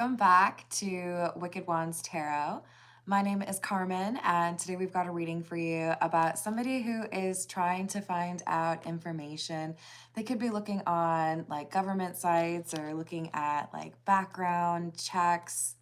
Welcome back to Wicked Wands Tarot. My name is Carmen, and today we've got a reading for you about somebody who is trying to find out information. They could be looking on like government sites or looking at like background checks,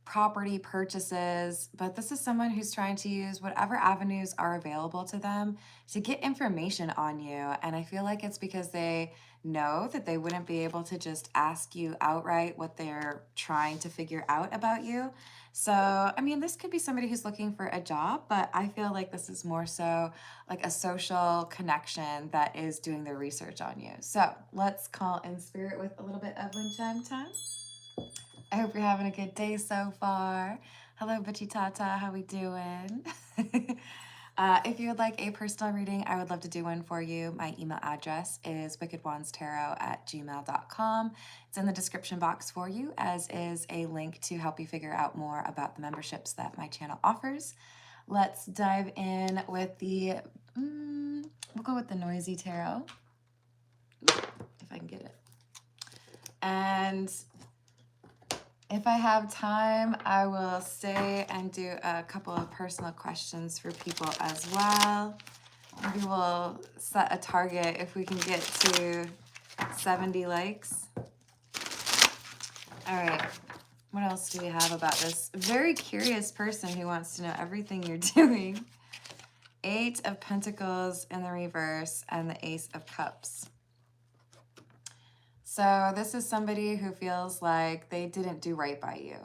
property purchases, but this is someone who's trying to use whatever avenues are available to them to get information on you. And I feel like it's because they know that they wouldn't be able to just ask you outright what they're trying to figure out about you. So, I mean, this could be somebody who's looking for a job, but I feel like this is more so like a social connection that is doing their research on you. So let's call in spirit with a little bit of wind chime time. I hope you're having a good day so far. Hello, Bitchy Tata. How we doing? If you would like a personal reading, I would love to do one for you. My email address is wickedwandstarot@gmail.com. It's in the description box for you, as is a link to help you figure out more about the memberships that my channel offers. Let's dive in with the, we'll go with the noisy tarot, if I can get it. And if I have time, I will stay and do a couple of personal questions for people as well. Maybe we'll set a target if we can get to 70 likes. All right, what else do we have about this very curious person who wants to know everything you're doing? 8 of Pentacles in the reverse and the Ace of Cups. So this is somebody who feels like they didn't do right by you.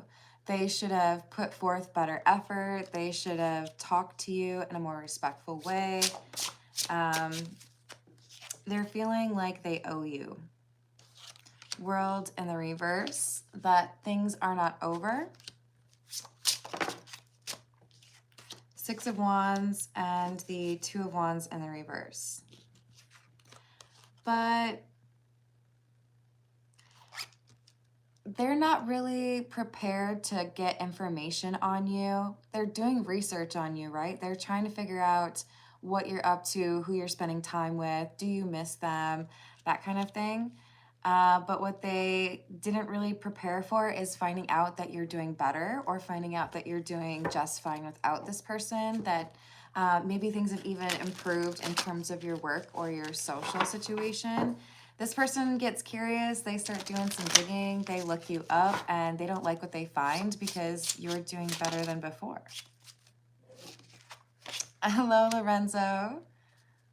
They should have put forth better effort. They should have talked to you in a more respectful way. They're feeling like they owe you. World in the reverse, that things are not over. 6 of Wands and the 2 of Wands in the reverse. But they're not really prepared to get information on you. They're doing research on you, right? They're trying to figure out what you're up to, who you're spending time with, do you miss them, that kind of thing. But what they didn't really prepare for is finding out that you're doing better, or finding out that you're doing just fine without this person, that maybe things have even improved in terms of your work or your social situation. This person gets curious, they start doing some digging, they look you up, and they don't like what they find because you're doing better than before. Hello, Lorenzo.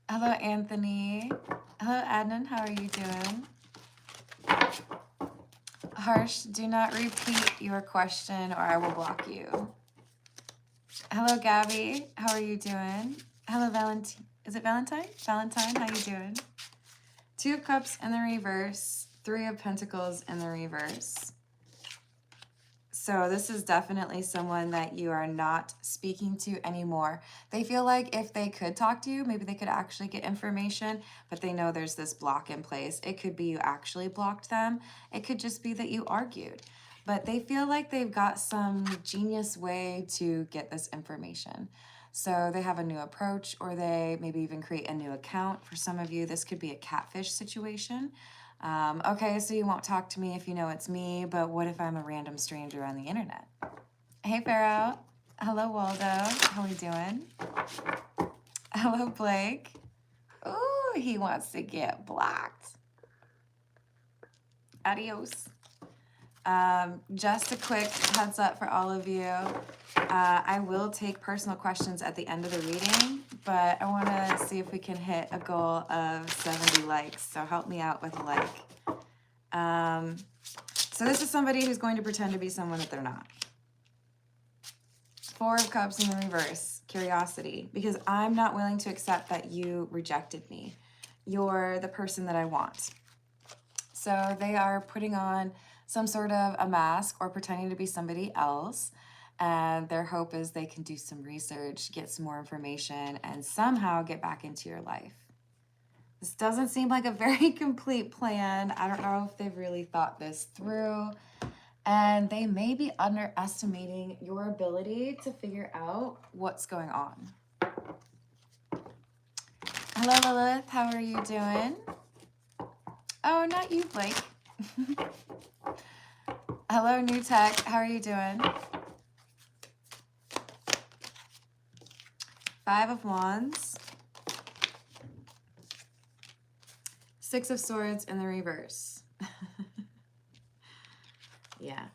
Hello, Anthony. Hello, Adnan. How are you doing? Harsh, do not repeat your question or I will block you. Hello, Gabby. How are you doing? Hello, Valentine. Is it Valentine? Valentine, how you doing? 2 of Cups in the reverse, 3 of Pentacles in the reverse. So this is definitely someone that you are not speaking to anymore. They feel like if they could talk to you, maybe they could actually get information, but they know there's this block in place. It could be you actually blocked them. It could just be that you argued. But they feel like they've got some genius way to get this information. So they have a new approach, or they maybe even create a new account. For some of you, this could be a catfish situation. Okay, so you won't talk to me if you know it's me, but what if I'm a random stranger on the internet? Hey, Pharaoh. Hello, Waldo. How we doing? Hello, Blake. Ooh, he wants to get blocked. Adios. Just a quick heads up for all of you. I will take personal questions at the end of the reading, but I want to see if we can hit a goal of 70 likes. So help me out with a like. So this is somebody who's going to pretend to be someone that they're not. 4 of Cups in the reverse, curiosity, because I'm not willing to accept that you rejected me. You're the person that I want. So they are putting on some sort of a mask or pretending to be somebody else. And their hope is they can do some research, get some more information, and somehow get back into your life. This doesn't seem like a very complete plan. I don't know if they've really thought this through. And they may be underestimating your ability to figure out what's going on. Hello, Lilith. How are you doing? Oh, not you, Blake. Hello, New Tech. How are you doing? 5 of Wands. 6 of Swords in the reverse. Yeah.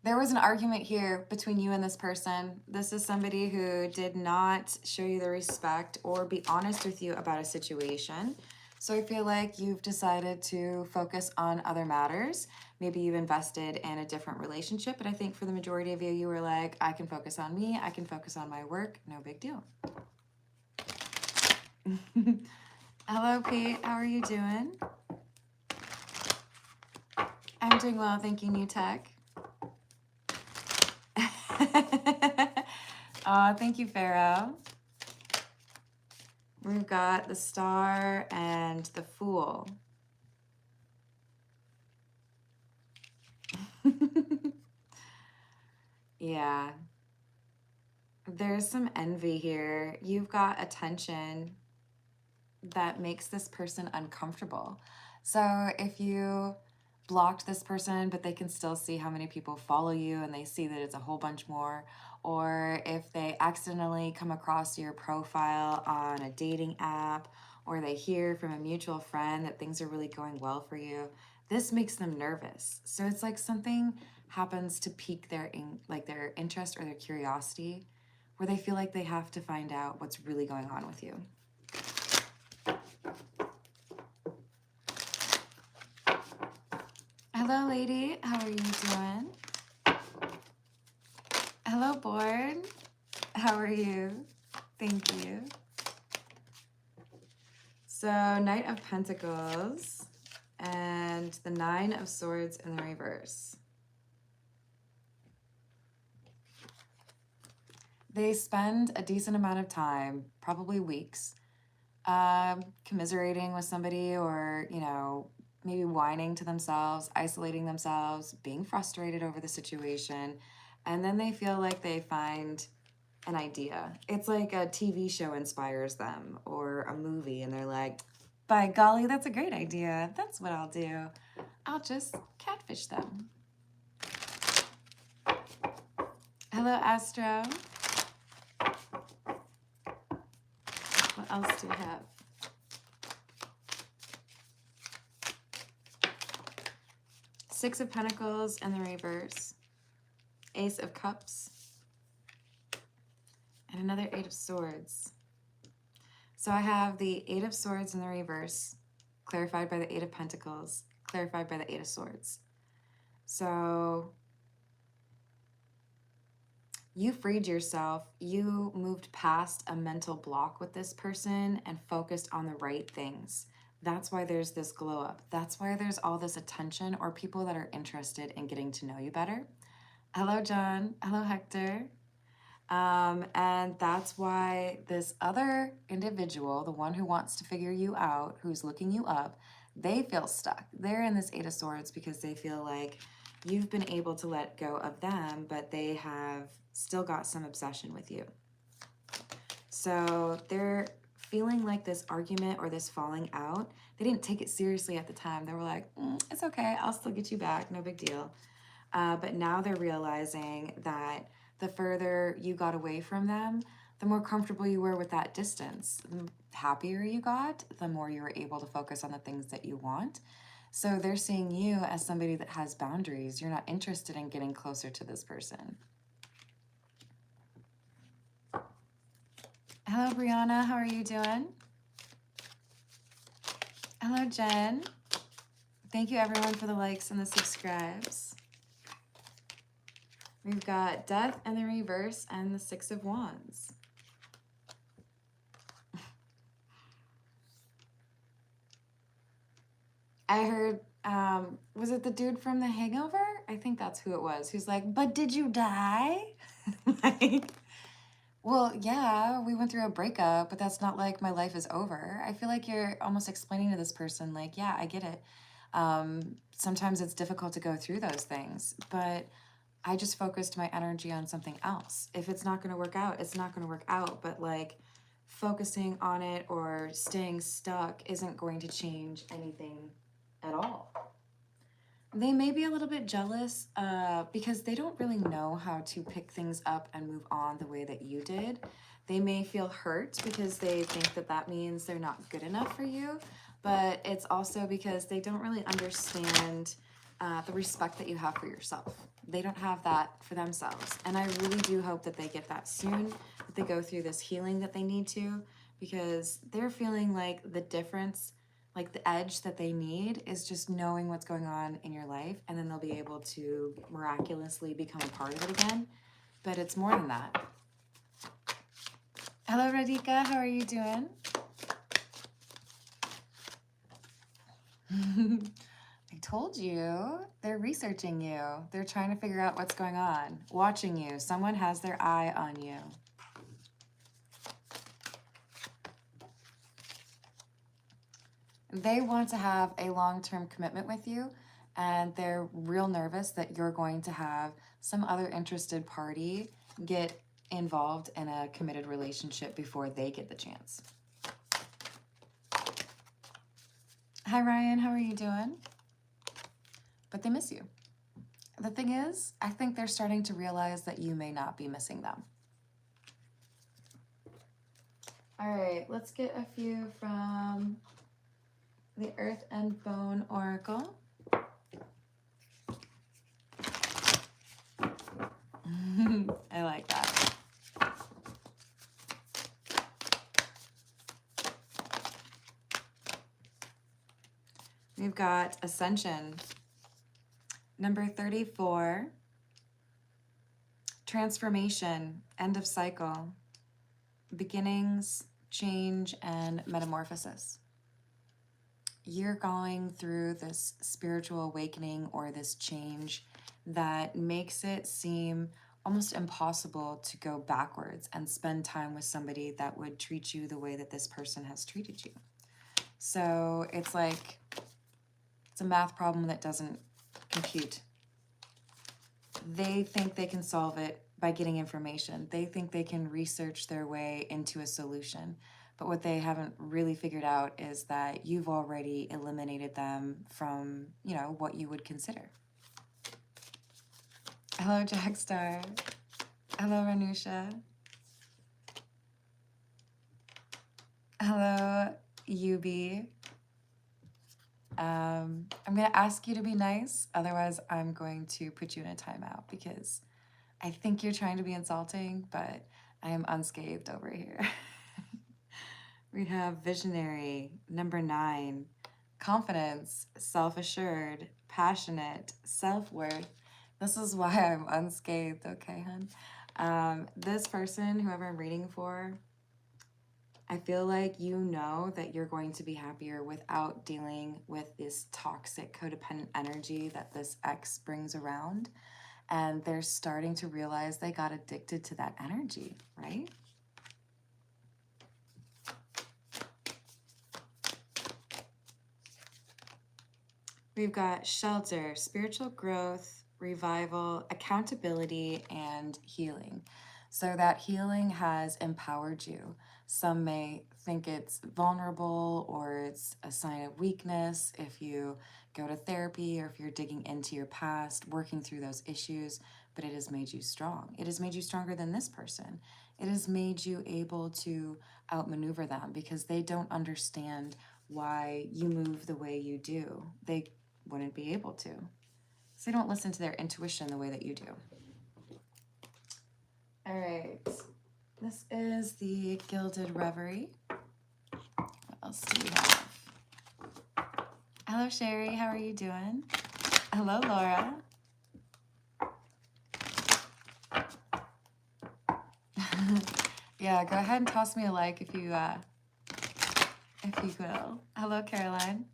There was an argument here between you and this person. This is somebody who did not show you the respect or be honest with you about a situation. So I feel like you've decided to focus on other matters. Maybe you've invested in a different relationship, but I think for the majority of you, you were like, I can focus on me, I can focus on my work, no big deal. Hello, Pete. How are you doing? I'm doing well, thank you, New Tech. Thank you, Pharaoh. We've got the Star and the Fool. Yeah. There's some envy here. You've got attention that makes this person uncomfortable. So if you blocked this person, but they can still see how many people follow you and they see that it's a whole bunch more, or if they accidentally come across your profile on a dating app, or they hear from a mutual friend that things are really going well for you, this makes them nervous. So it's like something happens to pique their their interest or their curiosity, where they feel like they have to find out what's really going on with you. Hello, lady. How are you doing? Hello, board. How are you? Thank you. So, Knight of Pentacles and the 9 of Swords in the reverse. They spend a decent amount of time, probably weeks, commiserating with somebody, or, you know, maybe whining to themselves, isolating themselves, being frustrated over the situation, and then they feel like they find an idea. It's like a TV show inspires them, or a movie, and they're like, by golly, that's a great idea. That's what I'll do. I'll just catfish them. Hello, Astro. What else do we have? Six of Pentacles in the reverse. Ace of Cups. And another 8 of Swords. So I have the 8 of Swords in the reverse, clarified by the 8 of Pentacles, clarified by the 8 of Swords. So you freed yourself. You moved past a mental block with this person and focused on the right things. That's why there's this glow up. That's why there's all this attention, or people that are interested in getting to know you better. Hello, John. Hello, Hector. And that's why this other individual, the one who wants to figure you out, who's looking you up, they feel stuck. They're in this 8 of Swords because they feel like you've been able to let go of them, but they have still got some obsession with you. So they're feeling like this argument or this falling out, they didn't take it seriously at the time. They were like, it's okay, I'll still get you back, no big deal. But now they're realizing that the further you got away from them, the more comfortable you were with that distance. The happier you got, the more you were able to focus on the things that you want. So they're seeing you as somebody that has boundaries. You're not interested in getting closer to this person. Hello, Brianna. How are you doing? Hello, Jen. Thank you, everyone, for the likes and the subscribes. We've got Death in the reverse and the 6 of Wands. I heard, was it the dude from The Hangover? I think that's who it was. Who's like, but did you die? Like, well, yeah, we went through a breakup, but that's not like my life is over. I feel like you're almost explaining to this person, like, yeah, I get it. Sometimes it's difficult to go through those things, but I just focused my energy on something else. If it's not going to work out, it's not going to work out. But like focusing on it or staying stuck isn't going to change anything at all. They may be a little bit jealous because they don't really know how to pick things up and move on the way that you did. They may feel hurt because they think that that means they're not good enough for you, but it's also because they don't really understand the respect that you have for yourself. They don't have that for themselves. And I really do hope that they get that soon, that they go through this healing that they need to, because they're feeling like the difference, like the edge that they need is just knowing what's going on in your life, and then they'll be able to miraculously become a part of it again. But it's more than that. Hello, Radhika. How are you doing? I told you. They're researching you. They're trying to figure out what's going on, watching you. Someone has their eye on you. They want to have a long-term commitment with you, and they're real nervous that you're going to have some other interested party get involved in a committed relationship before they get the chance. Hi, Ryan. How are you doing? But they miss you. The thing is, I think they're starting to realize that you may not be missing them. All right, let's get a few from the Earth and Bone Oracle. I like that. We've got Ascension, number 34, transformation, end of cycle, beginnings, change, and metamorphosis. You're going through this spiritual awakening or this change that makes it seem almost impossible to go backwards and spend time with somebody that would treat you the way that this person has treated you. So it's like, it's a math problem that doesn't compute. They think they can solve it by getting information. They think they can research their way into a solution. But what they haven't really figured out is that you've already eliminated them from, you know, what you would consider. Hello, Jackstar. Hello, Ranusha. Hello, UB. I'm going to ask you to be nice. Otherwise, I'm going to put you in a timeout because I think you're trying to be insulting, but I am unscathed over here. We have visionary, number 9, confidence, self-assured, passionate, self-worth. This is why I'm unscathed, okay, hun? This person, whoever I'm reading for, I feel like you know that you're going to be happier without dealing with this toxic, codependent energy that this ex brings around. And they're starting to realize they got addicted to that energy, right? We've got shelter, spiritual growth, revival, accountability, and healing. So that healing has empowered you. Some may think it's vulnerable or it's a sign of weakness if you go to therapy or if you're digging into your past, working through those issues, but it has made you strong. It has made you stronger than this person. It has made you able to outmaneuver them because they don't understand why you move the way you do. They wouldn't be able to. So they don't listen to their intuition the way that you do. All right. This is the Gilded Reverie. What else do we have? Hello, Sherry. How are you doing? Hello, Laura. Yeah, go ahead and toss me a like if you will. Hello, Caroline.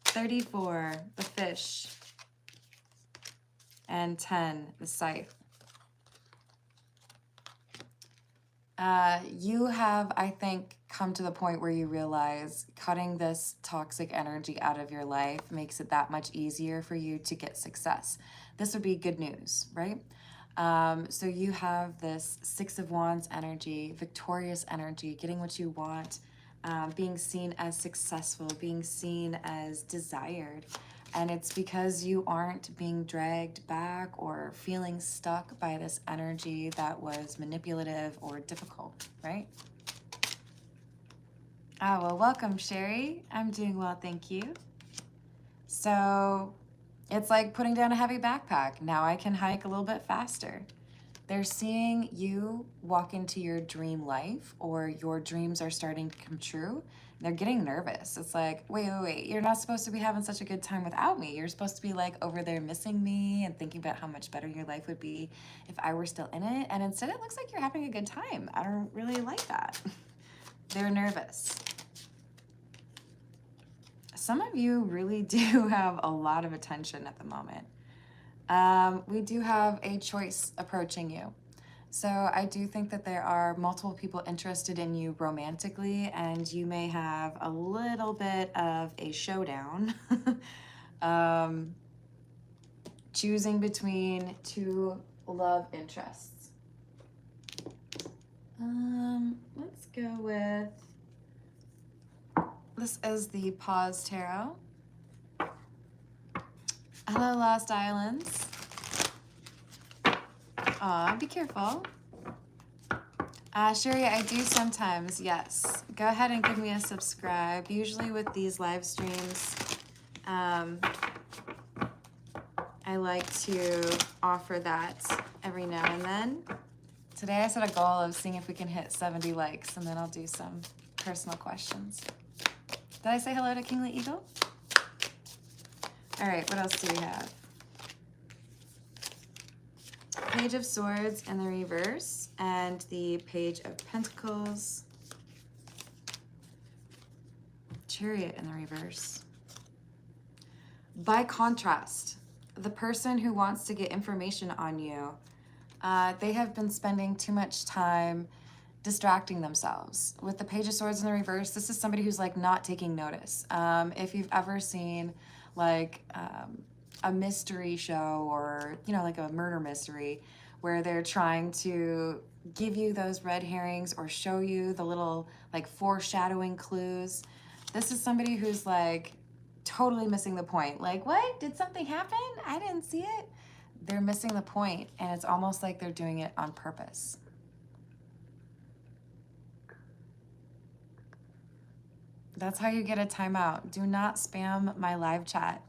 34, the fish. And 10, the scythe. You have, I think, come to the point where you realize cutting this toxic energy out of your life makes it that much easier for you to get success. This would be good news, right? So you have this 6 of Wands energy, victorious energy, getting what you want, being seen as successful, being seen as desired. And it's because you aren't being dragged back or feeling stuck by this energy that was manipulative or difficult, right? Ah, well, welcome, Sherry. I'm doing well, thank you. So it's like putting down a heavy backpack. Now I can hike a little bit faster. They're seeing you walk into your dream life, or your dreams are starting to come true. They're getting nervous. It's like, wait, you're not supposed to be having such a good time without me. You're supposed to be like over there missing me and thinking about how much better your life would be if I were still in it. And instead it looks like you're having a good time. I don't really like that. They're nervous. Some of you really do have a lot of attention at the moment. We do have a choice approaching you. So I do think that there are multiple people interested in you romantically, and you may have a little bit of a showdown. Choosing between two love interests. Let's go with, this is the Pause Tarot. Hello, Lost Islands. Aw, be careful. Sherry, I do sometimes, yes. Go ahead and give me a subscribe. Usually with these live streams, I like to offer that every now and then. Today I set a goal of seeing if we can hit 70 likes, and then I'll do some personal questions. Did I say hello to Kingly Eagle? All right, what else do we have? Page of Swords in the reverse, and the Page of Pentacles. Chariot in the reverse. By contrast, the person who wants to get information on you, they have been spending too much time distracting themselves. With the Page of Swords in the reverse, this is somebody who's like not taking notice. If you've ever seen like a mystery show, or like a murder mystery, where they're trying to give you those red herrings or show you the little like foreshadowing clues, this is somebody who's like totally missing the point. Like, what? Did something happen? I didn't see it. They're missing the point, and it's almost like they're doing it on purpose. That's how you get a timeout. Do not spam my live chat.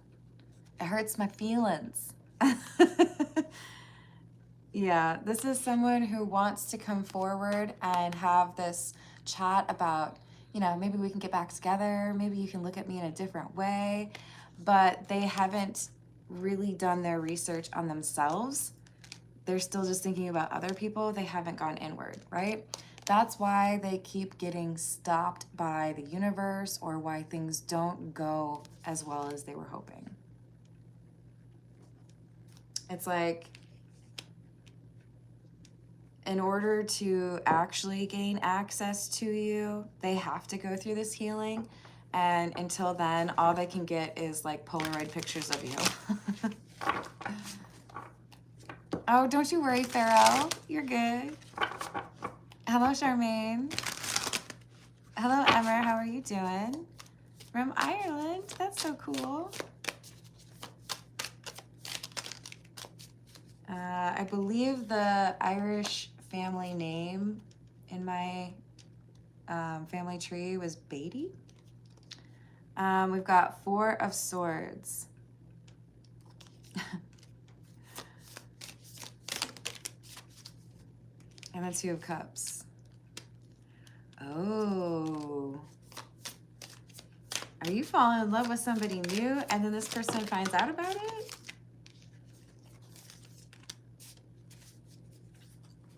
It hurts my feelings. Yeah, this is someone who wants to come forward and have this chat about, maybe we can get back together. Maybe you can look at me in a different way. But they haven't really done their research on themselves. They're still just thinking about other people. They haven't gone inward, right? That's why they keep getting stopped by the universe, or why things don't go as well as they were hoping. It's like, in order to actually gain access to you, they have to go through this healing. And until then, all they can get is like Polaroid pictures of you. Oh, don't you worry, Pharaoh. You're good. Hello, Charmaine. Hello, Emma. How are you doing? From Ireland. That's so cool. I believe the Irish family name in my family tree was Beatty. We've got 4 of Swords. And the 2 of Cups. Oh. Are you falling in love with somebody new and then this person finds out about it?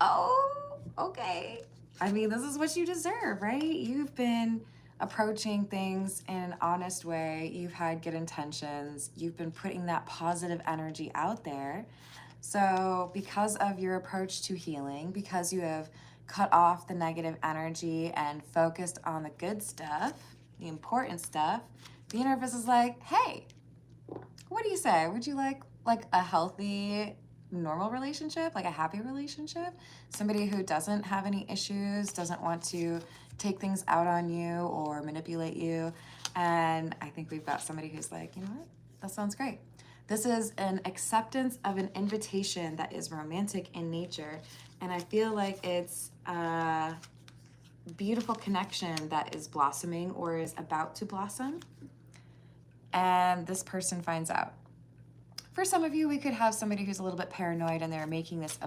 Oh, okay. I mean, this is what you deserve, right? You've been approaching things in an honest way. You've had good intentions. You've been putting that positive energy out there. So because of your approach to healing, because you have cut off the negative energy and focused on the good stuff, the important stuff, the universe is like, hey, what do you say? Would you like a healthy normal relationship, like a happy relationship, somebody who doesn't have any issues, doesn't want to take things out on you or manipulate you. And I think we've got somebody who's like, you know what, that sounds great. This is an acceptance of an invitation that is romantic in nature. And I feel like it's a beautiful connection that is blossoming or is about to blossom. And this person finds out. For some of you, we could have somebody who's a little bit paranoid and they're making this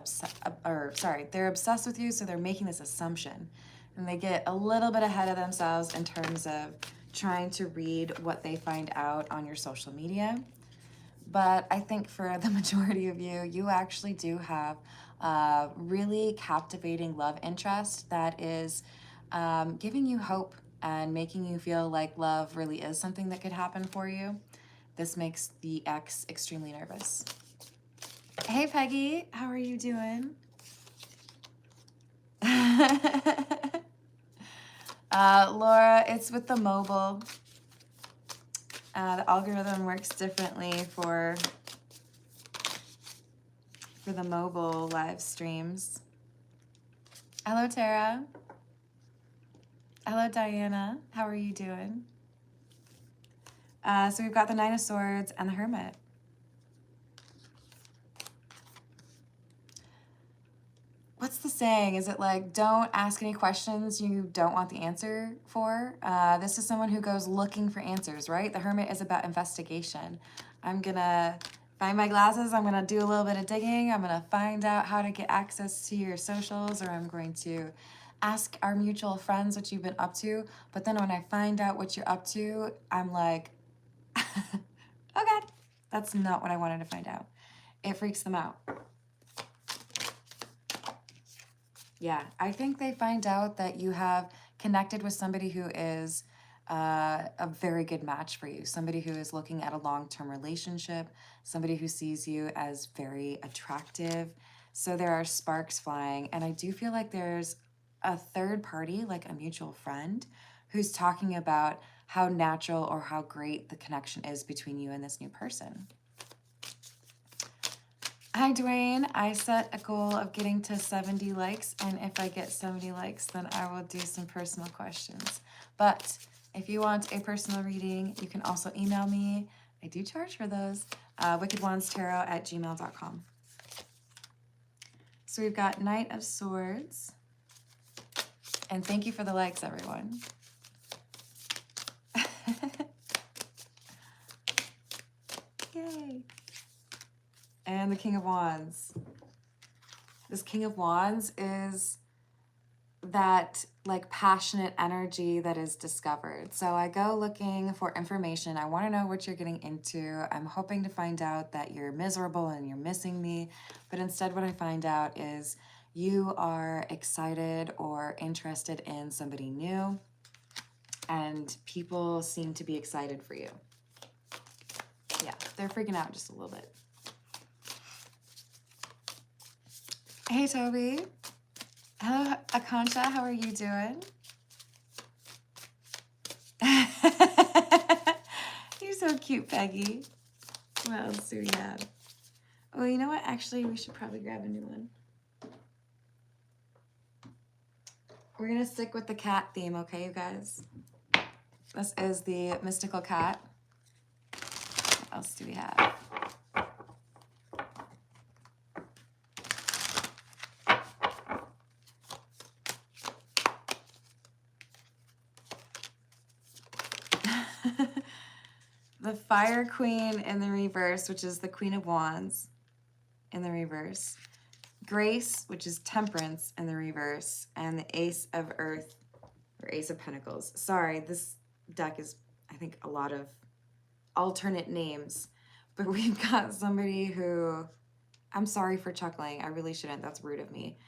they're obsessed with you, so they're making this assumption. And they get a little bit ahead of themselves in terms of trying to read what they find out on your social media. But I think for the majority of you, you actually do have a really captivating love interest that is giving you hope and making you feel like love really is something that could happen for you. This makes the ex extremely nervous. Hey, Peggy, how are you doing? Laura, it's with the mobile. The algorithm works differently for the mobile live streams. Hello, Tara. Hello, Diana. How are you doing? So we've got the Nine of Swords and the Hermit. What's the saying? Is it like, don't ask any questions you don't want the answer for? This is someone who goes looking for answers, right? The Hermit is about investigation. I'm gonna find my glasses. I'm gonna do a little bit of digging. I'm gonna find out how to get access to your socials, or I'm going to ask our mutual friends what you've been up to. But then when I find out what you're up to, I'm like, okay, that's not what I wanted to find out. It freaks them out. Yeah, I think they find out that you have connected with somebody who is a very good match for you, somebody who is looking at a long-term relationship, somebody who sees you as very attractive. So there are sparks flying, and I do feel like there's a third party, like a mutual friend, who's talking about how natural or how great the connection is between you and this new person. Hi, Dwayne. I set a goal of getting to 70 likes, and if I get 70 likes, then I will do some personal questions. But if you want a personal reading, you can also email me. I do charge for those. wickedwandstarot@gmail.com. So we've got Knight of Swords. And thank you for the likes, everyone. Yay. And the King of Wands. This King of Wands is that like passionate energy that is discovered. So I go looking for information. I want to know what you're getting into. I'm hoping to find out that you're miserable and you're missing me. But instead what I find out is you are excited or interested in somebody new. And people seem to be excited for you. Yeah, they're freaking out just a little bit. Hey, Toby. Hello, Akansha. How are you doing? You're so cute, Peggy. What else do we have? Oh, you know what? Actually, we should probably grab a new one. We're going to stick with the cat theme, okay, you guys? This is the mystical cat. What else do we have? The Fire Queen in the reverse, which is the Queen of Wands in the reverse. Grace, which is Temperance in the reverse. And the Ace of Earth, or Ace of Pentacles. Sorry, this deck is, I think, a lot of alternate names. But we've got somebody who, I'm sorry for chuckling. I really shouldn't. That's rude of me.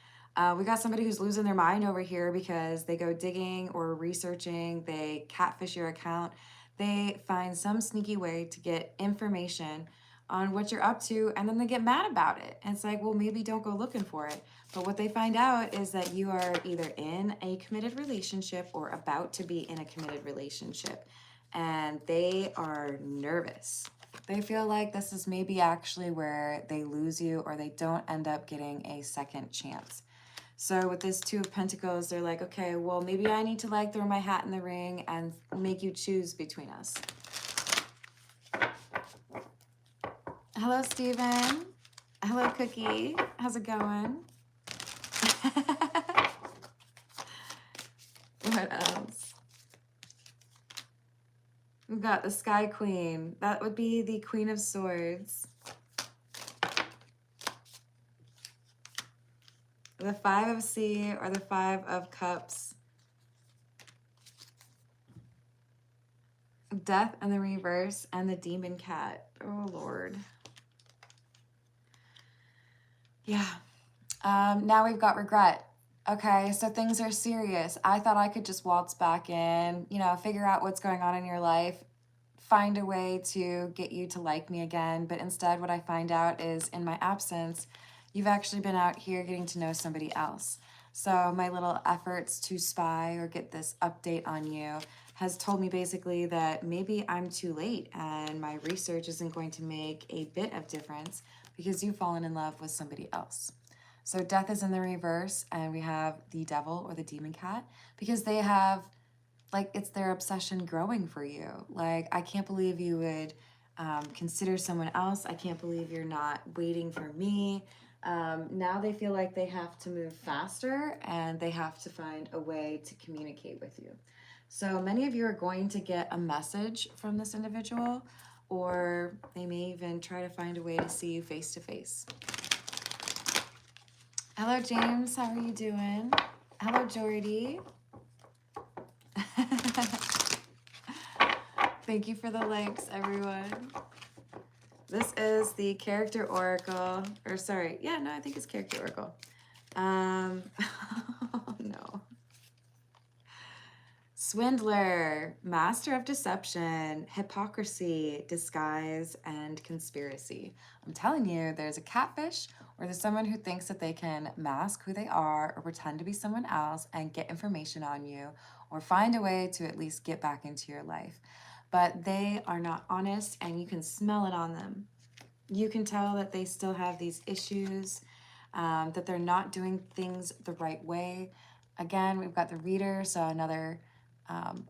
We got somebody who's losing their mind over here because they go digging or researching. They catfish your account. They find some sneaky way to get information on what you're up to, and then they get mad about it. And it's like, well, maybe don't go looking for it. But what they find out is that you are either in a committed relationship or about to be in a committed relationship. And they are nervous. They feel like this is maybe actually where they lose you or they don't end up getting a second chance. So with this Two of Pentacles, they're like, okay, well, maybe I need to like throw my hat in the ring and make you choose between us. Hello, Steven. Hello, Cookie. How's it going? What else? We've got the Sky Queen. That would be the Queen of Swords. The Five of Sea or the Five of Cups. Death and the Reverse and the Demon Cat. Oh, Lord. Yeah. Now we've got regret. Okay, so things are serious. I thought I could just waltz back in, you know, figure out what's going on in your life, find a way to get you to like me again. But instead, what I find out is in my absence, you've actually been out here getting to know somebody else. So my little efforts to spy or get this update on you has told me basically that maybe I'm too late and my research isn't going to make a bit of difference because you've fallen in love with somebody else. So death is in the reverse, and we have the devil or the demon cat because they have, like, it's their obsession growing for you. Like, I can't believe you would consider someone else. I can't believe you're not waiting for me. Now they feel like they have to move faster and they have to find a way to communicate with you. So many of you are going to get a message from this individual, or they may even try to find a way to see you face to face. Hello, James. How are you doing? Hello, Jordy. Thank you for the likes, everyone. This is the Character Oracle. Or sorry. Yeah, no, I think it's Character Oracle. Oh, no. Swindler, Master of Deception, Hypocrisy, Disguise, and Conspiracy. I'm telling you, there's a catfish or there's someone who thinks that they can mask who they are or pretend to be someone else and get information on you or find a way to at least get back into your life. But they are not honest and you can smell it on them. You can tell that they still have these issues, that they're not doing things the right way. Again, we've got the reader, so another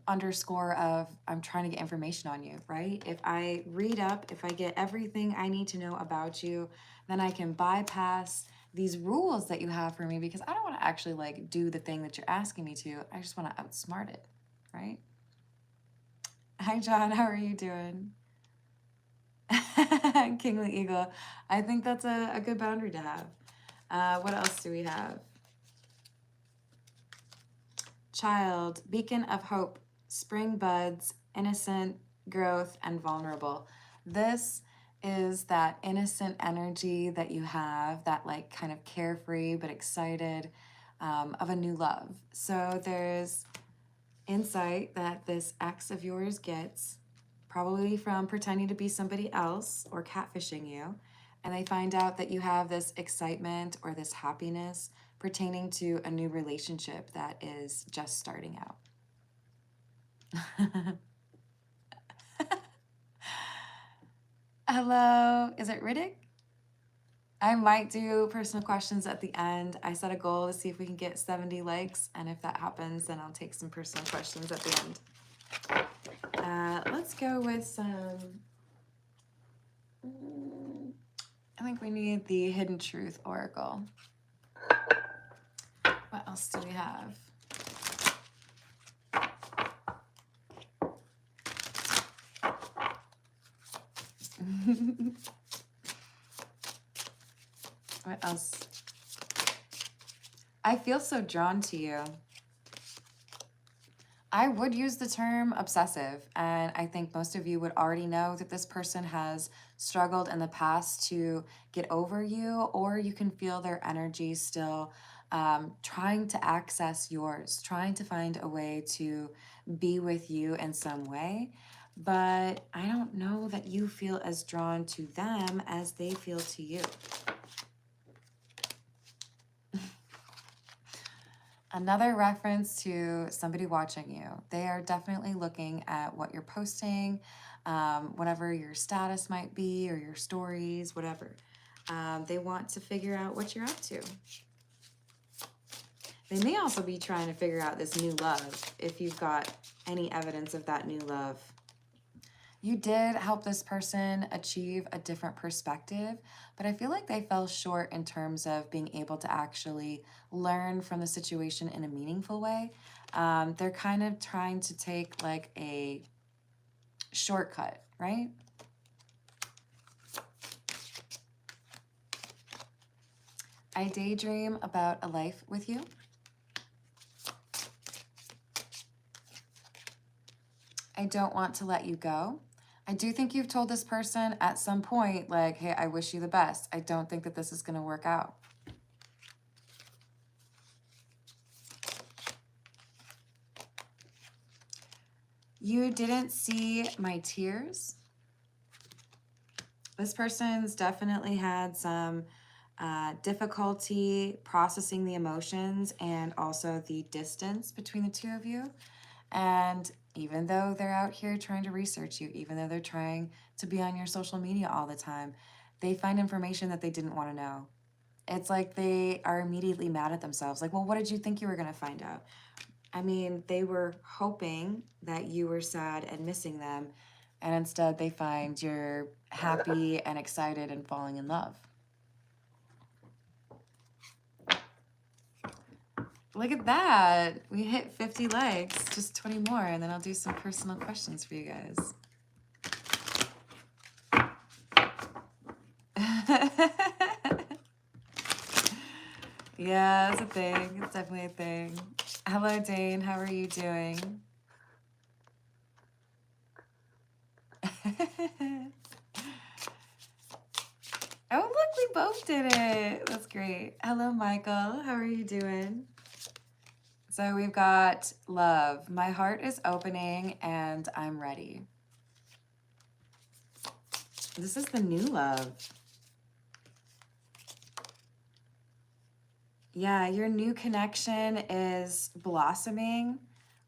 underscore of I'm trying to get information on you, right? If I read up, if I get everything I need to know about you, then I can bypass these rules that you have for me because I don't want to actually like do the thing that you're asking me to. I just want to outsmart it, right? Hi, John. How are you doing? Kingly Eagle. I think that's a good boundary to have. What else do we have? Child, beacon of hope, spring buds, innocent, growth, and vulnerable. This is that innocent energy that you have, that like kind of carefree but excited of a new love. So there's insight that this ex of yours gets, probably from pretending to be somebody else or catfishing you, and they find out that you have this excitement or this happiness pertaining to a new relationship that is just starting out. Hello, is it Riddick? I might do personal questions at the end. I set a goal to see if we can get 70 likes, and if that happens, then I'll take some personal questions at the end. Let's go with some... I think we need the Hidden Truth Oracle. What else do we have? What else? I feel so drawn to you. I would use the term obsessive, and I think most of you would already know that this person has struggled in the past to get over you, or you can feel their energy still trying to access yours, trying to find a way to be with you in some way. But I don't know that you feel as drawn to them as they feel to you. Another reference to somebody watching you. They are definitely looking at what you're posting. whatever your status might be or your stories, whatever. They want to figure out what you're up to. They may also be trying to figure out this new love, if you've got any evidence of that new love. You did help this person achieve a different perspective, but I feel like they fell short in terms of being able to actually learn from the situation in a meaningful way. They're kind of trying to take like a shortcut, right? I daydream about a life with you. I don't want to let you go. I do think you've told this person at some point, like, hey, I wish you the best. I don't think that this is going to work out. You didn't see my tears. This person's definitely had some difficulty processing the emotions and also the distance between the two of you. And even though they're out here trying to research you, even though they're trying to be on your social media all the time, they find information that they didn't want to know. It's like they are immediately mad at themselves. Like, well, what did you think you were going to find out? I mean, they were hoping that you were sad and missing them, and instead they find you're happy and excited and falling in love. Look at that. We hit 50 likes, just 20 more, and then I'll do some personal questions for you guys. Yeah, it's a thing. It's definitely a thing. Hello, Dane. How are you doing? Oh, look, we both did it. That's great. Hello, Michael. How are you doing? So we've got love. My heart is opening and I'm ready. This is the new love. Yeah, your new connection is blossoming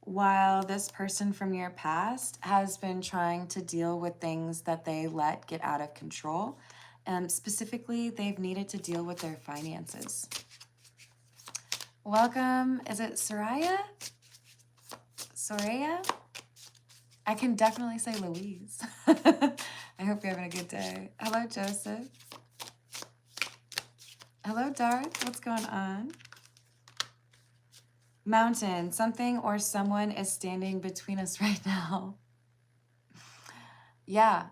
while this person from your past has been trying to deal with things that they let get out of control. Specifically, they've needed to deal with their finances. Welcome. Is it Soraya? Soraya? I can definitely say Louise. I hope you're having a good day. Hello, Joseph. Hello, Darth. What's going on? Mountain. Something or someone is standing between us right now. Yeah.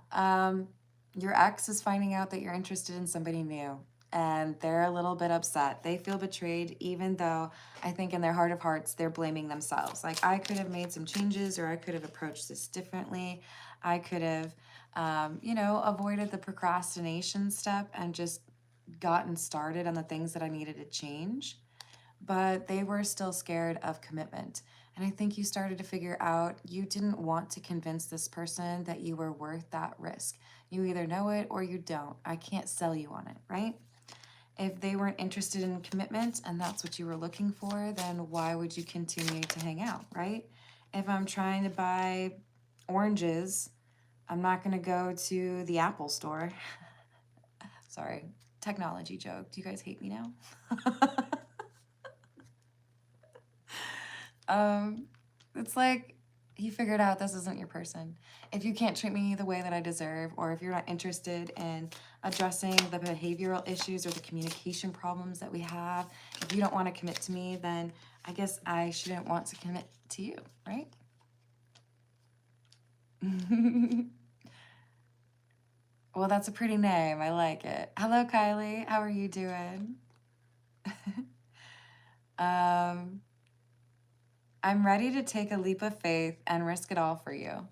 Your ex is finding out that you're interested in somebody new, and they're a little bit upset. They feel betrayed, even though I think in their heart of hearts, they're blaming themselves. Like, I could have made some changes, or I could have approached this differently. I could have, avoided the procrastination step and just gotten started on the things that I needed to change. But they were still scared of commitment. And I think you started to figure out you didn't want to convince this person that you were worth that risk. You either know it or you don't. I can't sell you on it, right? If they weren't interested in commitment and that's what you were looking for, then why would you continue to hang out, right? If I'm trying to buy oranges, I'm not going to go to the Apple store. Sorry, technology joke. Do you guys hate me now? It's like you figured out this isn't your person. If you can't treat me the way that I deserve, or if you're not interested in addressing the behavioral issues or the communication problems that we have, if you don't want to commit to me, then I guess I shouldn't want to commit to you, right? Well, that's a pretty name. I like it. Hello, Kylie. How are you doing? I'm ready to take a leap of faith and risk it all for you.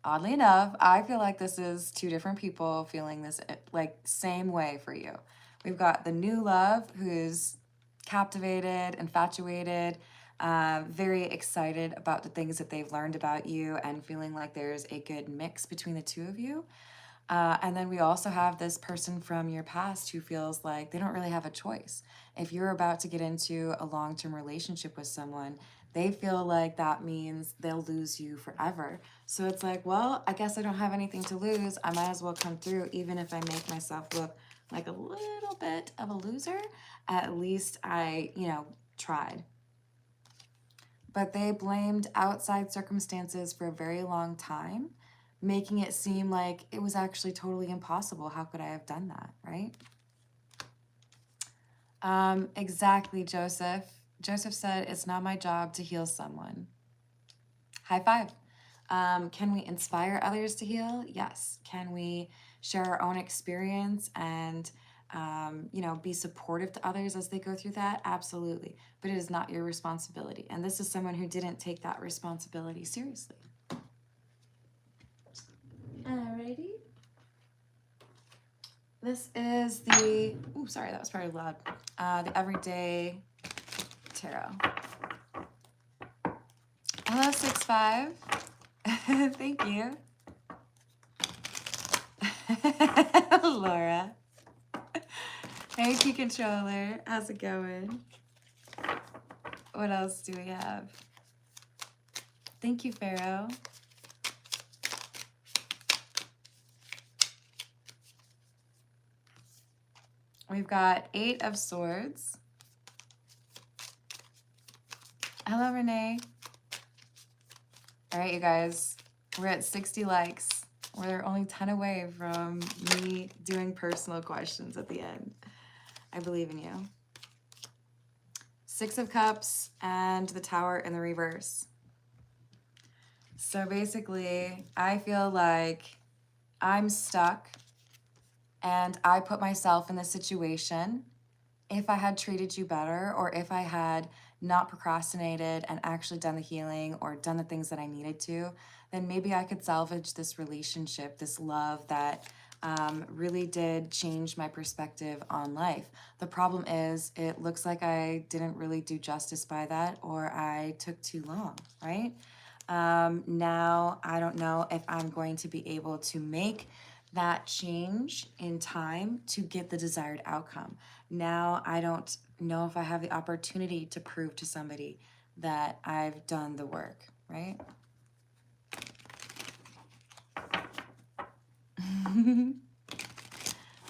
Oddly enough, I feel like this is two different people feeling this like same way for you. We've got the new love who's captivated, infatuated, very excited about the things that they've learned about you and feeling like there's a good mix between the two of you. And then we also have this person from your past who feels like they don't really have a choice. If you're about to get into a long-term relationship with someone, they feel like that means they'll lose you forever. So it's like, well, I guess I don't have anything to lose. I might as well come through, even if I make myself look like a little bit of a loser. At least I, tried. But they blamed outside circumstances for a very long time, making it seem like it was actually totally impossible. How could I have done that, right? Exactly, Joseph. Joseph said, it's not my job to heal someone. High five. Can we inspire others to heal? Yes. Can we share our own experience and, be supportive to others as they go through that? Absolutely. But it is not your responsibility. And this is someone who didn't take that responsibility seriously. Alrighty. This is the, sorry, that was probably loud. The Everyday Tarot. Hello, 6'5". Thank you. Laura. Hey, P Controller. How's it going? What else do we have? Thank you, Pharaoh. We've got 8 of Swords. Hello, Renee. All right, you guys. We're at 60 likes. We're only 10 away from me doing personal questions at the end. I believe in you. 6 of Cups and the Tower in the reverse. So basically, I feel like I'm stuck and I put myself in this situation. If I had treated you better, or if I had not procrastinated and actually done the healing or done the things that I needed to, then maybe I could salvage this relationship, this love that really did change my perspective on life. The problem is it looks like I didn't really do justice by that, or I took too long, right? Now I don't know if I'm going to be able to make that change in time to get the desired outcome. Now I don't know if I have the opportunity to prove to somebody that I've done the work, right?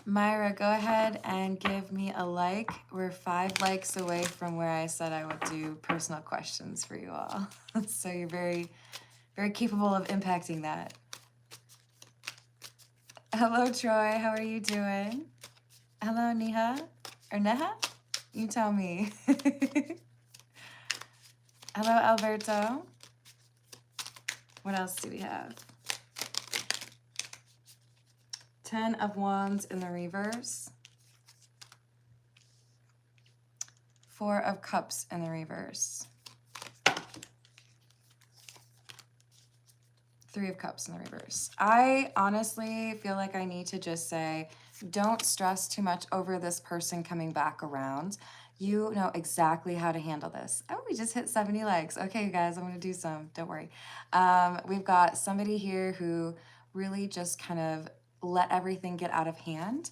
Myra, go ahead and give me a like. We're 5 likes away from where I said I would do personal questions for you all. So you're very, very capable of impacting that. Hello, Troy. How are you doing? Hello, Neha. Or Neha? You tell me. Hello, Alberto. What else do we have? 10 of Wands in the reverse. 4 of Cups in the reverse. 3 of Cups in the reverse. I honestly feel like I need to just say, don't stress too much over this person coming back around. You know exactly how to handle this. Oh, we just hit 70 likes. Okay, guys, I'm going to do some. Don't worry. We've got somebody here who really just kind of let everything get out of hand.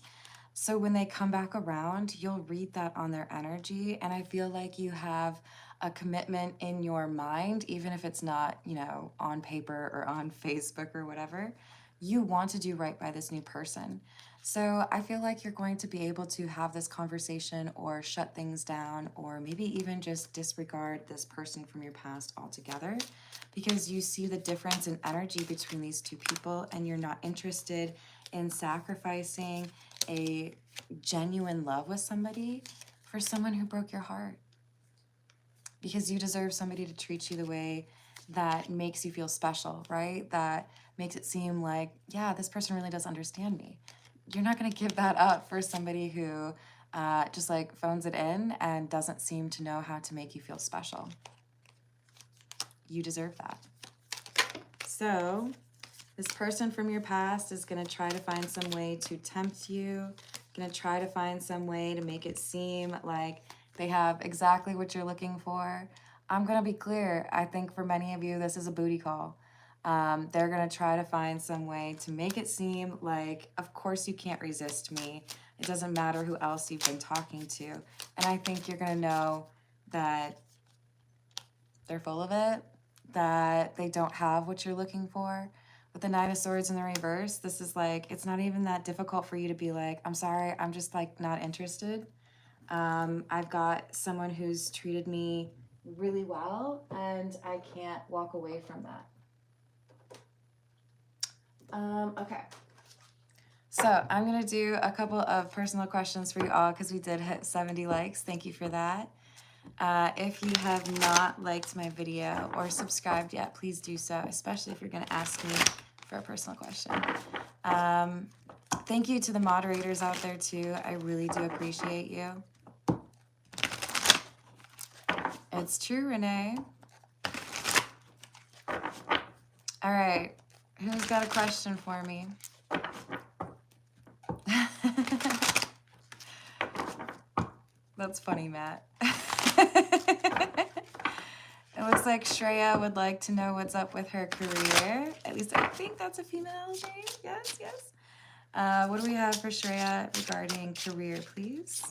So when they come back around, you'll read that on their energy. And I feel like you have a commitment in your mind, even if it's not, on paper or on Facebook or whatever. You want to do right by this new person. So I feel like you're going to be able to have this conversation or shut things down, or maybe even just disregard this person from your past altogether, because you see the difference in energy between these two people and you're not interested in sacrificing a genuine love with somebody for someone who broke your heart. Because you deserve somebody to treat you the way that makes you feel special, right? That makes it seem like, yeah, this person really does understand me. You're not going to give that up for somebody who just like phones it in and doesn't seem to know how to make you feel special. You deserve that. So this person from your past is going to try to find some way to tempt you, going to try to find some way to make it seem like they have exactly what you're looking for. I'm going to be clear. I think for many of you, this is a booty call. They're going to try to find some way to make it seem like, of course you can't resist me. It doesn't matter who else you've been talking to. And I think you're going to know that they're full of it, that they don't have what you're looking for. With the Nine of Swords in the reverse, this is like, it's not even that difficult for you to be like, I'm sorry, I'm just like not interested. I've got someone who's treated me really well and I can't walk away from that. Okay. So I'm going to do a couple of personal questions for you all because we did hit 70 likes. Thank you for that. If you have not liked my video or subscribed yet, please do so, especially if you're going to ask me for a personal question. Thank you to the moderators out there too. I really do appreciate you. It's true, Renee. All right. Who's got a question for me? That's funny, Matt. It looks like Shreya would like to know what's up with her career. At least I think that's a female energy. Yes, yes. What do we have for Shreya regarding career, please?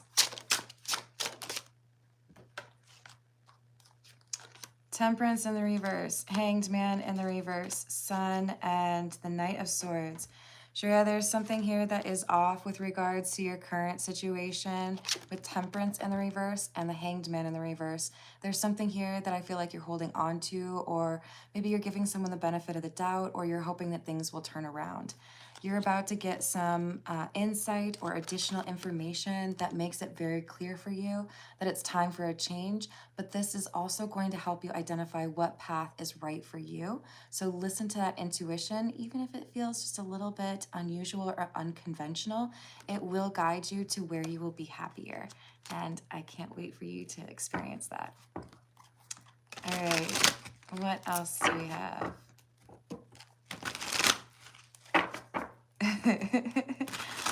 Temperance in the reverse, Hanged Man in the reverse, Sun, and the Knight of Swords. Shreya, there's something here that is off with regards to your current situation with Temperance in the reverse and the Hanged Man in the reverse. There's something here that I feel like you're holding on to, or maybe you're giving someone the benefit of the doubt, or you're hoping that things will turn around. You're about to get some insight or additional information that makes it very clear for you that it's time for a change, but this is also going to help you identify what path is right for you. So listen to that intuition, even if it feels just a little bit unusual or unconventional, it will guide you to where you will be happier. And I can't wait for you to experience that. All right, what else do we have?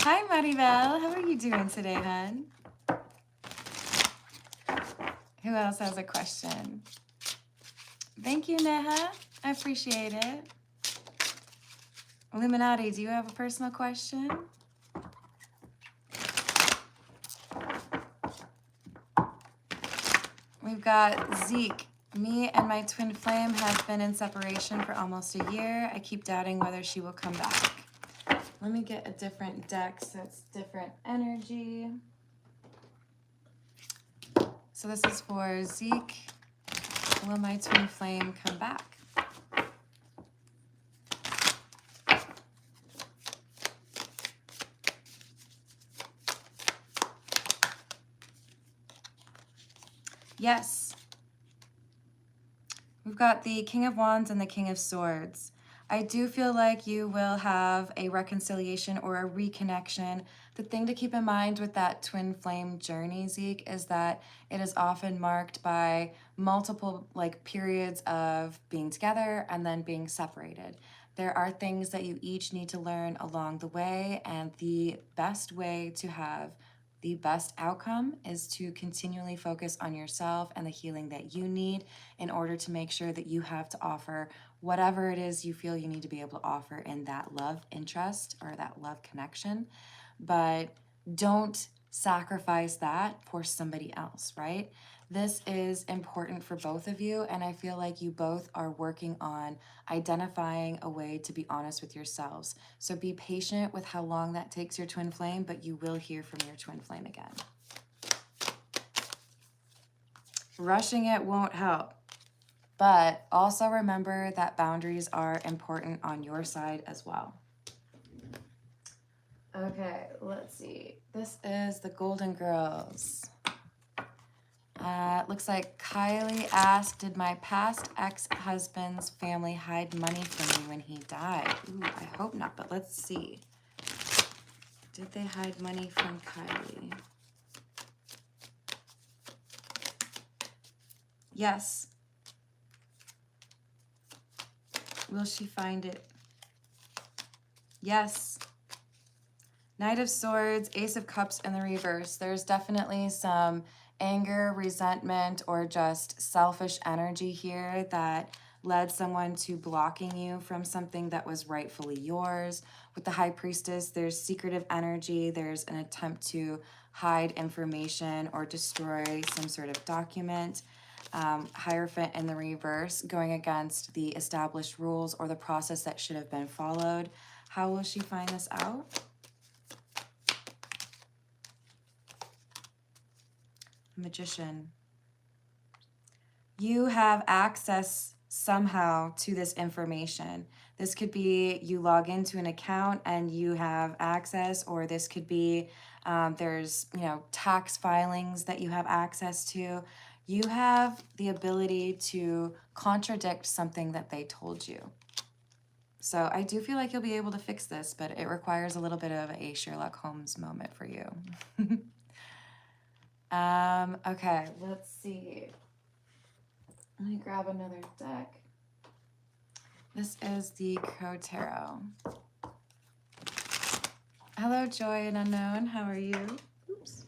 Hi, Maribel. How are you doing today, hon? Who else has a question? Thank you, Neha. I appreciate it. Illuminati, do you have a personal question? We've got Zeke. Me and my twin flame have been in separation for almost a year. I keep doubting whether she will come back. Let me get a different deck so it's different energy. So this is for Zeke. Will my twin flame come back? Yes. We've got the King of Wands and the King of Swords. I do feel like you will have a reconciliation or a reconnection. The thing to keep in mind with that twin flame journey, Zeke, is that it is often marked by multiple periods of being together and then being separated. There are things that you each need to learn along the way, and the best way to have the best outcome is to continually focus on yourself and the healing that you need in order to make sure that you have to offer whatever it is you feel you need to be able to offer in that love interest or that love connection. But don't sacrifice that for somebody else, right? This is important for both of you, and I feel like you both are working on identifying a way to be honest with yourselves. So be patient with how long that takes your twin flame, but you will hear from your twin flame again. Rushing it won't help, but also remember that boundaries are important on your side as well. Okay, let's see. This is the Golden Girls. Looks like Kylie asked, did my past ex-husband's family hide money from me when he died? Ooh, I hope not, but let's see. Did they hide money from Kylie? Yes. Will she find it? Yes. Knight of Swords, Ace of Cups in the reverse. There's definitely some anger, resentment, or just selfish energy here that led someone to blocking you from something that was rightfully yours. With the High Priestess, there's secretive energy. There's an attempt to hide information or destroy some sort of document. Hierophant in the reverse, going against the established rules or the process that should have been followed. How will she find this out? Magician. You have access somehow to this information. This could be you log into an account and you have access, or this could be there's, you know, tax filings that you have access to. You have the ability to contradict something that they told you. So I do feel like you'll be able to fix this, but it requires a little bit of a Sherlock Holmes moment for you. Okay, let's see. Let me grab another deck. This is the Crow Tarot. Hello, Joy and Unknown. How are you? Oops.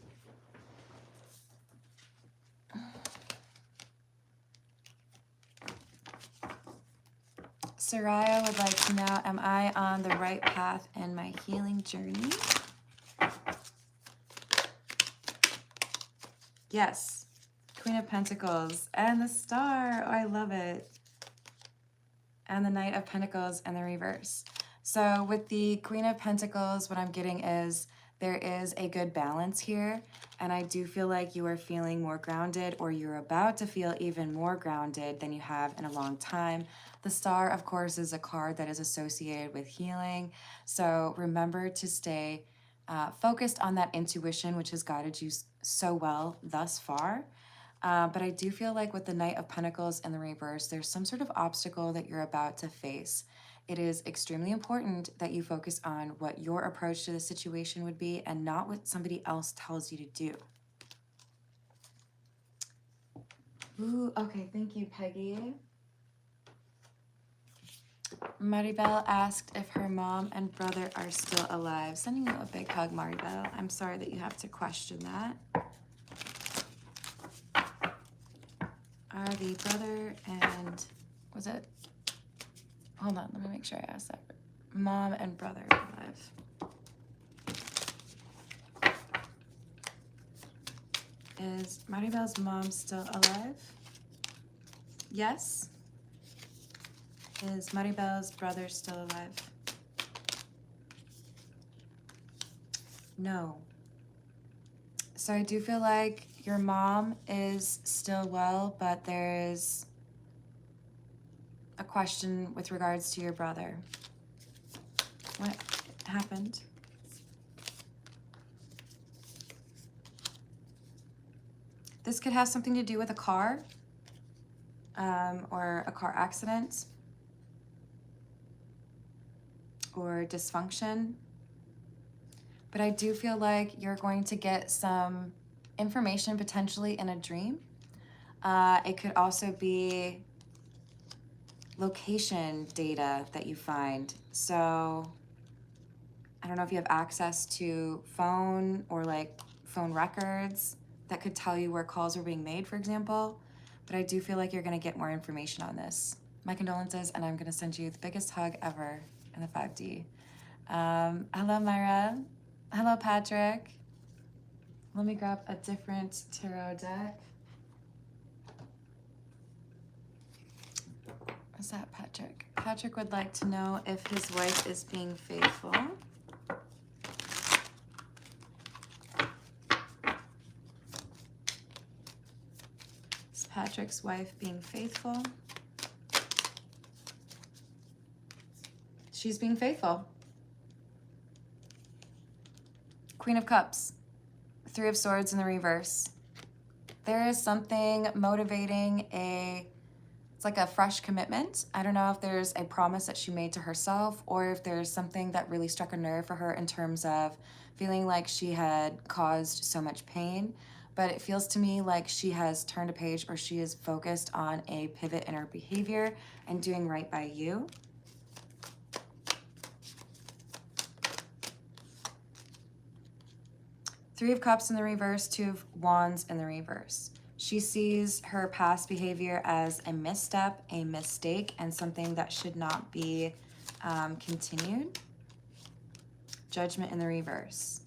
Soraya would like to know, am I on the right path in my healing journey? Yes. Queen of Pentacles and the Star. Oh, I love it. And the Knight of Pentacles and the reverse. So with the Queen of Pentacles, what I'm getting is there is a good balance here. And I do feel like you are feeling more grounded, or you're about to feel even more grounded than you have in a long time. The Star, of course, is a card that is associated with healing. So remember to stay focused on that intuition, which has guided you so well thus far. But I do feel like with the Knight of Pentacles in the reverse, there's some sort of obstacle that you're about to face. It is extremely important that you focus on what your approach to the situation would be and not what somebody else tells you to do. Ooh, okay, thank you, Peggy. Maribel asked if her mom and brother are still alive. Sending you a big hug, Maribel. I'm sorry that you have to question that. Are the brother and, was it, hold on, let me make sure I asked that. Mom and brother alive. Is Maribel's mom still alive? Yes. Is Maribel's brother still alive? No. So I do feel like your mom is still well, but there is a question with regards to your brother. What happened? This could have something to do with a car or a car accident or dysfunction. But I do feel like you're going to get some information potentially in a dream. It could also be location data that you find. So I don't know if you have access to phone or like phone records that could tell you where calls were being made, for example. But I do feel like you're going to get more information on this. My condolences, and I'm going to send you the biggest hug ever in the 5D. Hello, Myra. Hello, Patrick. Let me grab a different tarot deck. What's that, Patrick? Patrick would like to know if his wife is being faithful. Is Patrick's wife being faithful? She's being faithful. Queen of Cups, Three of Swords in the reverse. There is something motivating it's like a fresh commitment. I don't know if there's a promise that she made to herself, or if there's something that really struck a nerve for her in terms of feeling like she had caused so much pain. But it feels to me like she has turned a page, or she is focused on a pivot in her behavior and doing right by you. Three of Cups in the reverse, Two of Wands in the reverse. She sees her past behavior as a misstep, a mistake, and something that should not be continued. Judgment in the reverse.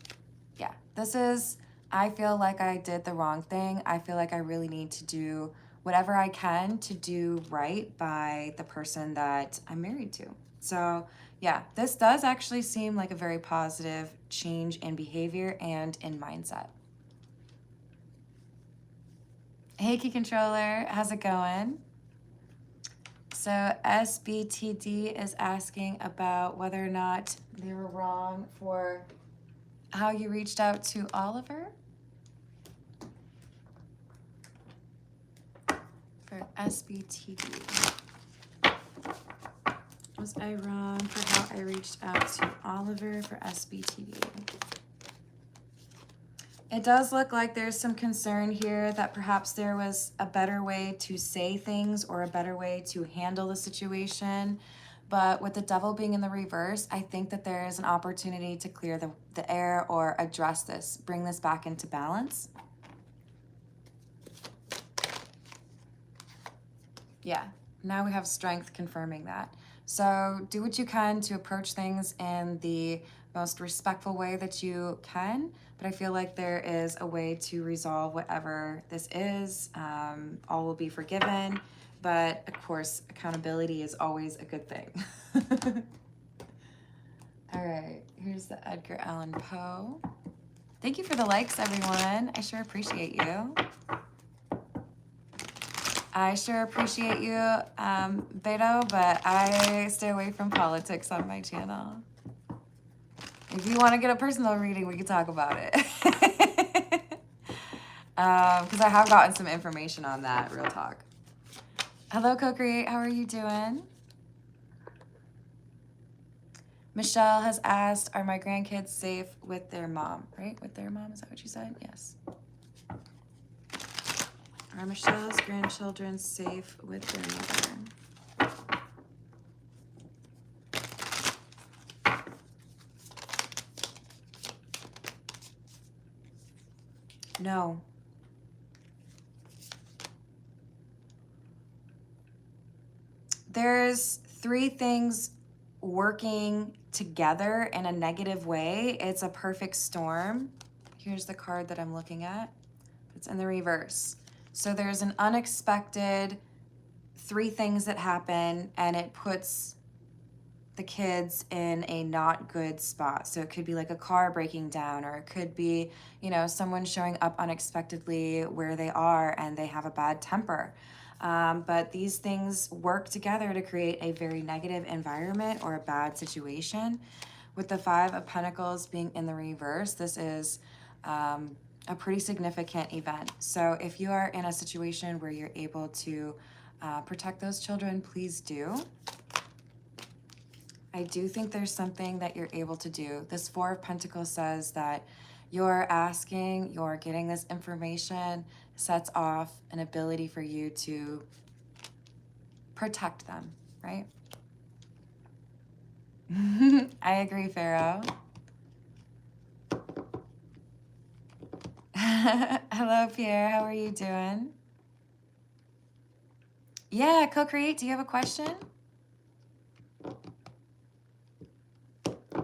Yeah, this is, I feel like I did the wrong thing. I feel like I really need to do whatever I can to do right by the person that I'm married to. So yeah, this does actually seem like a very positive change in behavior and in mindset. Hey, Key Controller, how's it going? So SBTD is asking about whether or not they were wrong for how you reached out to Oliver. For SBTD. Was I wrong for how I reached out to Oliver for SBTD? It does look like there's some concern here that perhaps there was a better way to say things or a better way to handle the situation. But with the devil being in the reverse, I think that there is an opportunity to clear the air or address this, bring this back into balance. Yeah, now we have strength confirming that. So do what you can to approach things in the most respectful way that you can, but I feel like there is a way to resolve whatever this is. All will be forgiven, but of course, accountability is always a good thing. All right, here's the Edgar Allan Poe. Thank you for the likes, everyone. I sure appreciate you. I sure appreciate you, Beto, but I stay away from politics on my channel. If you want to get a personal reading, we can talk about it. Because I have gotten some information on that, real talk. Hello, Co-Create, how are you doing? Michelle has asked, are my grandkids safe with their mom? Right, with their mom, is that what you said? Yes. Are Michelle's grandchildren safe with their mother? No. There's three things working together in a negative way. It's a perfect storm. Here's the card that I'm looking at. It's in the reverse. So there's an unexpected three things that happen, and it puts the kids in a not good spot. So it could be like a car breaking down, or it could be, you know, someone showing up unexpectedly where they are and they have a bad temper. But these things work together to create a very negative environment or a bad situation. With the Five of Pentacles being in the reverse, this is a pretty significant event. So if you are in a situation where you're able to protect those children, please do. I do think there's something that you're able to do. This Four of Pentacles says that you're asking, you're getting this information, sets off an ability for you to protect them, right? I agree, Pharaoh. Hello, Pierre. How are you doing? Yeah, Co-Create, do you have a question?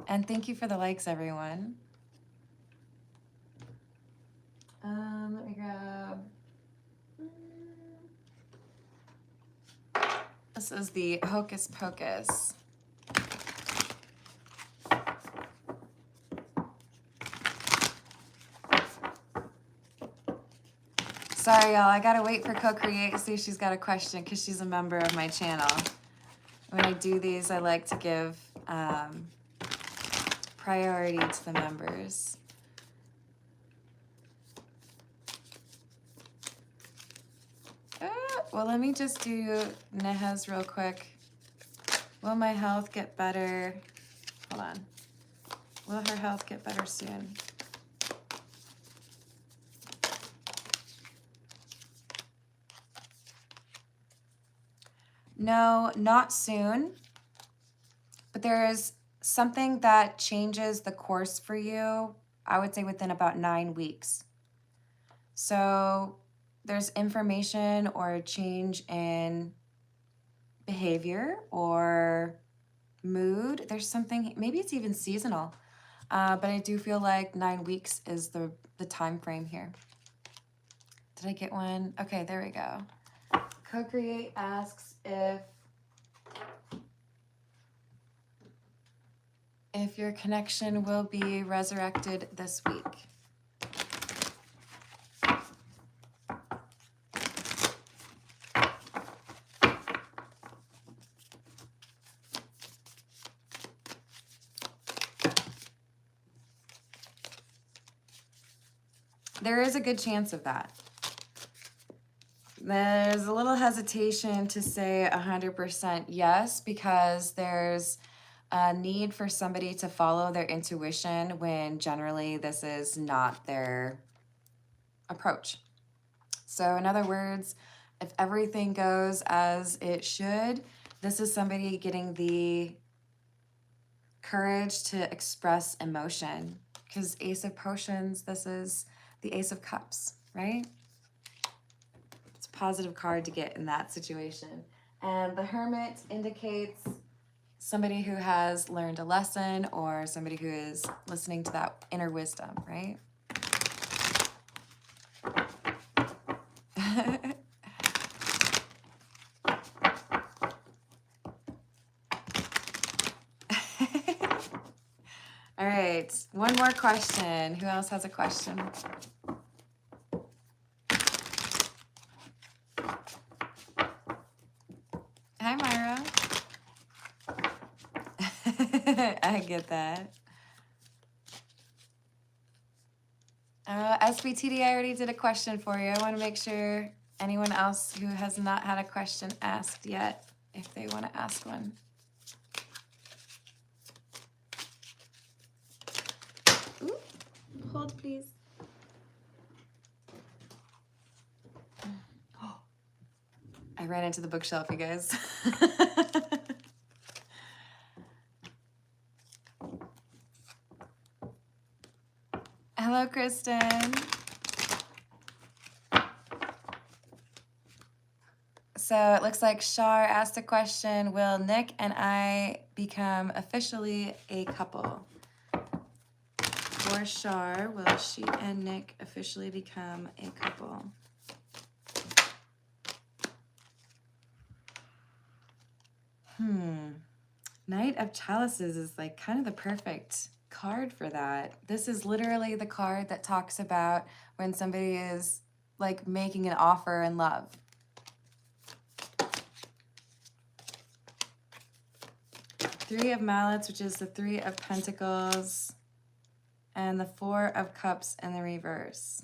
And thank you for the likes, everyone. Let me grab... This is the Hocus Pocus. Sorry, y'all. I gotta wait for Co-Create to see if she's got a question because she's a member of my channel. When I do these, I like to give priority to the members. Well, let me just do Neha's real quick. Will my health get better? Hold on. Will her health get better soon? No, not soon. But there is something that changes the course for you, I would say within about 9 weeks. So there's information or a change in behavior or mood. There's something, maybe it's even seasonal, but I do feel like 9 weeks is the time frame here. Did I get one? Okay, there we go. Co-Create asks if your connection will be resurrected this week. There is a good chance of that. There's a little hesitation to say 100% yes, because there's a need for somebody to follow their intuition when generally this is not their approach. So in other words, if everything goes as it should, this is somebody getting the courage to express emotion, because Ace of Potions, this is the Ace of Cups, right? It's a positive card to get in that situation. And the Hermit indicates somebody who has learned a lesson, or somebody who is listening to that inner wisdom, right? All right, one more question. Who else has a question? Hi, Myra. I get that. SBTD, I already did a question for you. I want to make sure anyone else who has not had a question asked yet, if they want to ask one. Ooh, hold, please. I ran into the bookshelf, you guys. Hello, Kristen. So it looks like Shar asked a question, will Nick and I become officially a couple? For Shar, will she and Nick officially become a couple? Knight of Chalices is like kind of the perfect card for that. This is literally the card that talks about when somebody is like making an offer in love. Three of Mallets, which is the Three of Pentacles, and the Four of Cups in the reverse.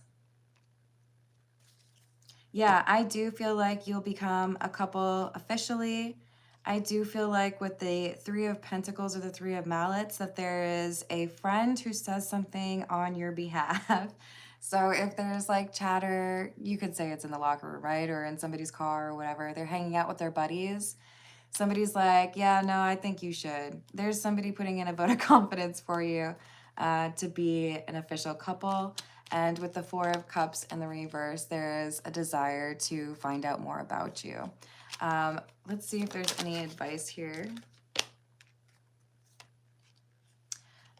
Yeah, I do feel like you'll become a couple officially. I do feel like with the Three of Pentacles or the Three of Mallets that there is a friend who says something on your behalf. So if there's like chatter, you could say it's in the locker room, right? Or in somebody's car or whatever. They're hanging out with their buddies. Somebody's like, yeah, no, I think you should. There's somebody putting in a vote of confidence for you to be an official couple. And with the Four of Cups in the reverse, there is a desire to find out more about you. Let's see if there's any advice here.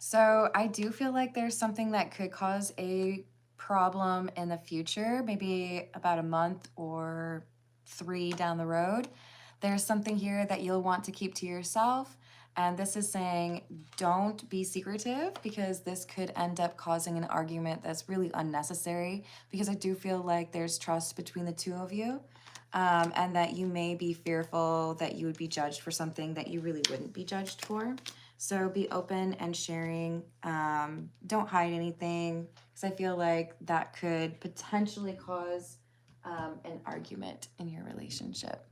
So I do feel like there's something that could cause a problem in the future, maybe about a month or 3 down the road. There's something here that you'll want to keep to yourself. And this is saying, don't be secretive, because this could end up causing an argument that's really unnecessary, because I do feel like there's trust between the two of you, and that you may be fearful that you would be judged for something that you really wouldn't be judged for. So be open and sharing. Don't hide anything, because I feel like that could potentially cause an argument in your relationship.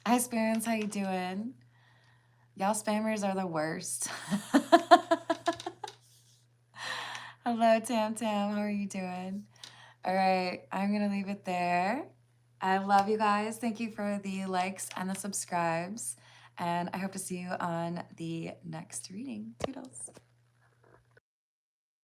Hi, Spoons. How you doing? Y'all spammers are the worst. Hello, Tam Tam. How are you doing? All right, I'm going to leave it there. I love you guys. Thank you for the likes and the subscribes. And I hope to see you on the next reading. Toodles.